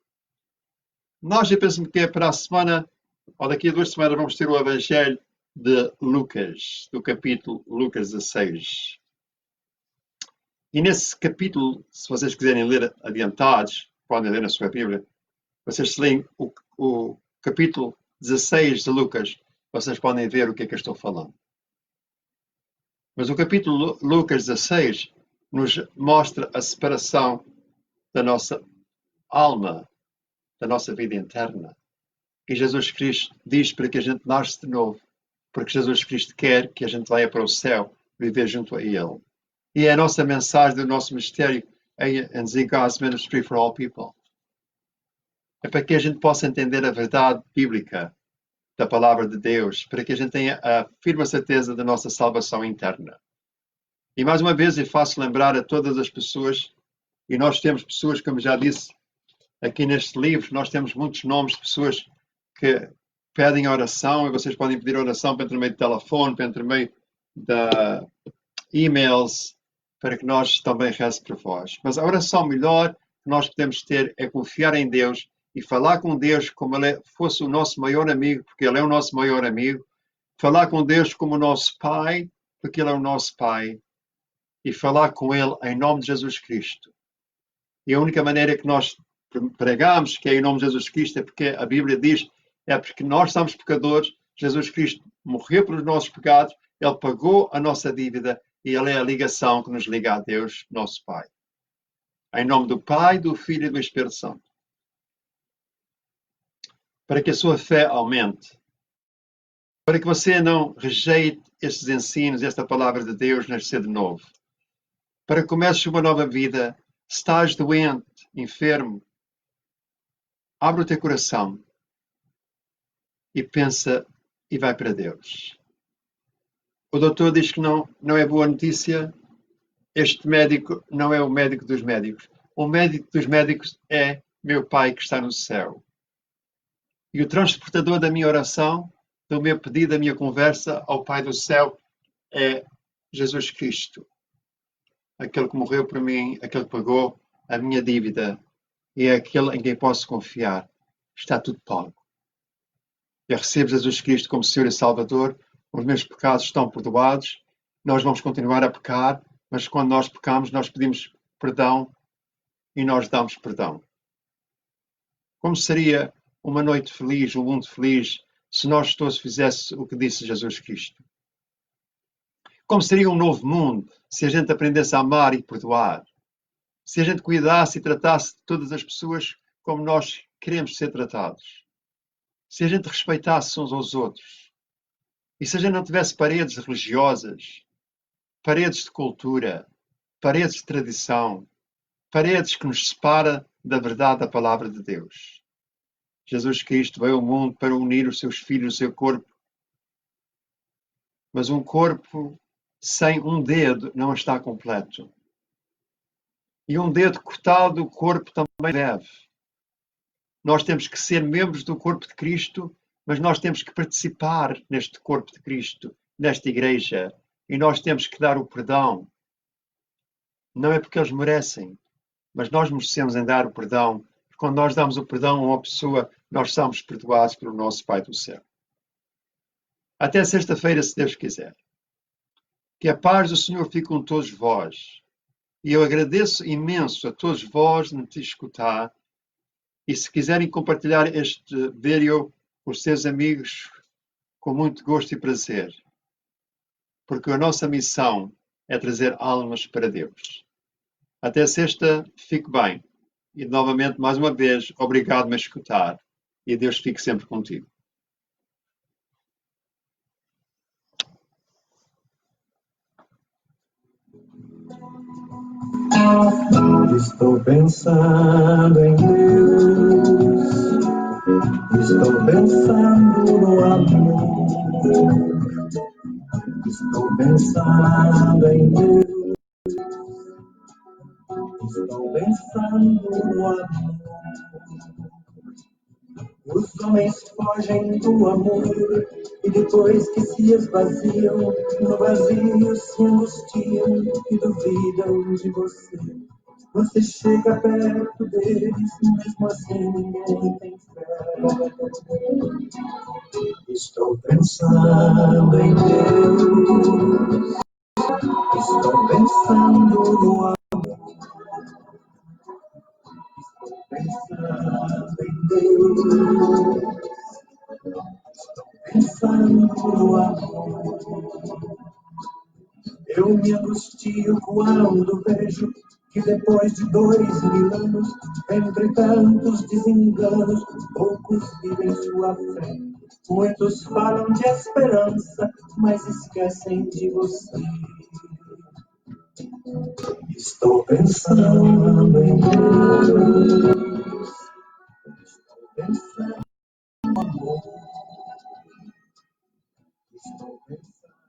Nós, eu penso que para a semana, ou daqui a 2 semanas, vamos ter o Evangelho de Lucas, do capítulo Lucas 16. E nesse capítulo, se vocês quiserem ler adiantados, podem ler na sua Bíblia, vocês se leem o capítulo 16 de Lucas, vocês podem ver o que é que eu estou falando. Mas o capítulo Lucas 16 nos mostra a separação da nossa alma, da nossa vida interna. E Jesus Cristo diz para que a gente nasce de novo, porque Jesus Cristo quer que a gente vá para o céu, viver junto a Ele. E é a nossa mensagem do nosso mistério em dizer God's ministry for all people. É para que a gente possa entender a verdade bíblica da palavra de Deus, para que a gente tenha a firme certeza da nossa salvação interna. E mais uma vez eu faço lembrar a todas as pessoas, e nós temos pessoas, como já disse aqui neste livro, nós temos muitos nomes de pessoas que pedem oração, e vocês podem pedir oração por intermédio de telefone, por intermédio de e-mails, para que nós também rezemos por vós. Mas a oração melhor que nós podemos ter é confiar em Deus e falar com Deus como Ele fosse o nosso maior amigo, porque Ele é o nosso maior amigo. Falar com Deus como o nosso Pai, porque Ele é o nosso Pai. E falar com Ele em nome de Jesus Cristo. E a única maneira que nós pregamos que é em nome de Jesus Cristo é porque a Bíblia diz, é porque nós somos pecadores, Jesus Cristo morreu pelos nossos pecados, Ele pagou a nossa dívida e Ele é a ligação que nos liga a Deus, nosso Pai. Em nome do Pai, do Filho e do Espírito Santo. Para que a sua fé aumente. Para que você não rejeite estes ensinos, esta palavra de Deus, nascer de novo. Para que comeces uma nova vida, se estás doente, enfermo, abre o teu coração e pensa e vai para Deus. O doutor diz que não é boa notícia. Este médico não é o médico dos médicos. O médico dos médicos é meu Pai que está no céu. E o transportador da minha oração, do meu pedido, da minha conversa ao Pai do céu é Jesus Cristo. Aquele que morreu por mim, aquele que pagou a minha dívida e é aquele em quem posso confiar. Está tudo pago. Eu recebo Jesus Cristo como Senhor e Salvador. Os meus pecados estão perdoados. Nós vamos continuar a pecar, mas quando nós pecamos, nós pedimos perdão e nós damos perdão. Como seria uma noite feliz, um mundo feliz, se nós todos fizéssemos o que disse Jesus Cristo? Como seria um novo mundo se a gente aprendesse a amar e perdoar? Se a gente cuidasse e tratasse de todas as pessoas como nós queremos ser tratados? Se a gente respeitasse uns aos outros? E se a gente não tivesse paredes religiosas, paredes de cultura, paredes de tradição, paredes que nos separam da verdade da palavra de Deus? Jesus Cristo veio ao mundo para unir os seus filhos, o seu corpo. Mas um corpo sem um dedo não está completo. E um dedo cortado do corpo também deve. Nós temos que ser membros do corpo de Cristo, mas nós temos que participar neste corpo de Cristo, nesta igreja. E nós temos que dar o perdão. Não é porque eles merecem, mas nós merecemos em dar o perdão. Quando nós damos o perdão a uma pessoa, nós somos perdoados pelo nosso Pai do céu. Até sexta-feira, se Deus quiser. Que a paz do Senhor fique com todos vós. E eu agradeço imenso a todos vós de me escutar. E se quiserem compartilhar este vídeo com os seus amigos, com muito gosto e prazer. Porque a nossa missão é trazer almas para Deus. Até sexta, fique bem. E novamente, mais uma vez, obrigado por me escutar. E Deus fique sempre contigo. Estou pensando em Deus. Estou pensando no amor. Estou pensando em Deus, estou pensando no amor. Os homens fogem do amor e depois que se esvaziam, no vazio se angustiam e duvidam de você. Você chega perto deles, mesmo assim ninguém tem fé. Estou pensando em Deus, estou pensando no amor. Pensando em Deus, pensando no amor. Eu me angustio quando vejo que depois de 2000 anos, entre tantos desenganos, poucos vivem sua fé. Muitos falam de esperança, mas esquecem de você. Estou pensando em Deus, estou pensando no amor, estou pensando.